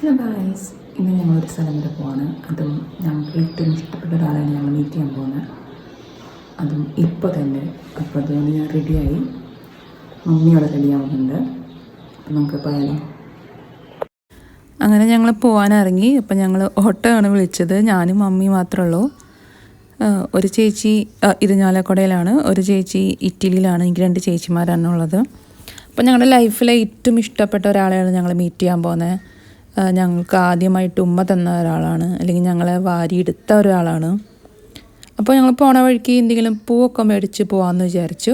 Hello guys, ഇന്ന് ഞങ്ങളൊരു സ്ഥലം വരെ പോവാണ്. അതും ഞങ്ങൾക്ക് ഏറ്റവും ഇഷ്ടപ്പെട്ട ഒരാളെയാണ് ഞങ്ങൾ മീറ്റ് ചെയ്യാൻ പോകുന്നത്. അതും ഇപ്പോൾ തന്നെ. അപ്പോൾ അതുകൊണ്ട് ഞാൻ റെഡിയായി, മമ്മിയോടെ റെഡിയാവുന്നുണ്ട്. അപ്പം നമുക്ക് പോയാലോ. അങ്ങനെ ഞങ്ങൾ പോകാനിറങ്ങി. അപ്പം ഞങ്ങൾ ഓട്ടോ ആണ് വിളിച്ചത്. ഞാനും മമ്മി മാത്രമേ ഉള്ളൂ. ഒരു ചേച്ചി ഇരിഞ്ഞാലക്കുടയിലാണ്, ഒരു ചേച്ചി ഇറ്റലിയിലാണ്. എനിക്ക് 2 ചേച്ചിമാരാണ് ഉള്ളത്. അപ്പോൾ ഞങ്ങളുടെ ലൈഫിലെ ഏറ്റവും ഇഷ്ടപ്പെട്ട ഒരാളെയാണ് ഞങ്ങൾ മീറ്റ് ചെയ്യാൻ പോകുന്നത്. ഞങ്ങൾക്ക് ആദ്യമായിട്ട് ഉമ്മ തന്ന ഒരാളാണ്, അല്ലെങ്കിൽ ഞങ്ങളെ വാരിയെടുത്ത ഒരാളാണ്. അപ്പോൾ ഞങ്ങൾ പോണ വഴിക്ക് എന്തെങ്കിലും പൂവൊക്കെ മേടിച്ച് പോകാമെന്ന് വിചാരിച്ചു.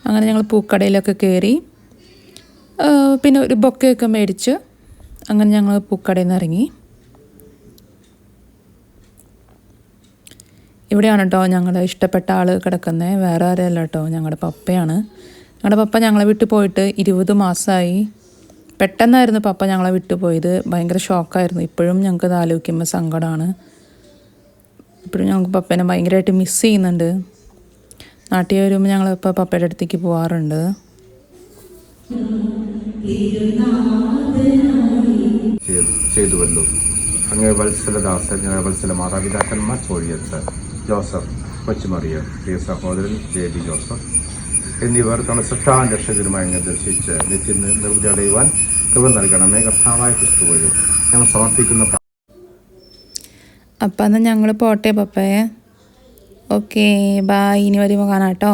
അങ്ങനെ ഞങ്ങൾ പൂക്കടയിലൊക്കെ കയറി, പിന്നെ ഒരു ബൊക്കയൊക്കെ മേടിച്ച് അങ്ങനെ ഞങ്ങൾ പൂക്കടയിൽ നിന്ന് ഇറങ്ങി. ഇവിടെയാണ് കേട്ടോ ഞങ്ങളുടെ ഇഷ്ടപ്പെട്ട ആൾ കിടക്കുന്നത്. വേറെ ആരല്ല കേട്ടോ, ഞങ്ങളുടെ പപ്പയാണ്. ഞങ്ങളുടെ പപ്പ ഞങ്ങളെ വിട്ട് പോയിട്ട് 20 മാസമായി. പെട്ടെന്നായിരുന്നു പപ്പ ഞങ്ങളെ വിട്ടു പോയത്. ഭയങ്കര ഷോക്കായിരുന്നു. ഇപ്പോഴും ഞങ്ങൾക്ക് അത് ആലോചിക്കുമ്പോൾ സങ്കടമാണ്. ഇപ്പോഴും ഞങ്ങൾക്ക് പപ്പേനെ ഭയങ്കരമായിട്ട് മിസ് ചെയ്യുന്നുണ്ട്. നാട്ടിൽ വരുമ്പോൾ ഞങ്ങളിപ്പോൾ പപ്പയുടെ അടുത്തേക്ക് പോകാറുണ്ട്. ചെയ്തുവല്ലോ അങ്ങേ വത്സലദാസൻ, ഞങ്ങളുടെ വത്സല മാതാപിതാക്കന്മാർ, ചോഴിയത്ത് ജോസഫ്, കൊച്ചുമറിയ, പ്രിയ സഹോദരൻ JB ജോസഫ് എന്നിവർ തങ്ങളുടെ സൃഷ്ടാൻ രക്ഷകരുമായി ദർശിച്ച് നിത്യം നിർവൃതി അടയുവാൻ കൃപ നൽകണമേ. കർത്താവായ ക്രിസ്തു വഴി ഞങ്ങൾ സമർപ്പിക്കുന്ന. അപ്പം എന്നാൽ ഞങ്ങൾ പോട്ടെ പപ്പയെ. Okay, bye. ഇനി വരുമ്പോൾ കാണാം കേട്ടോ.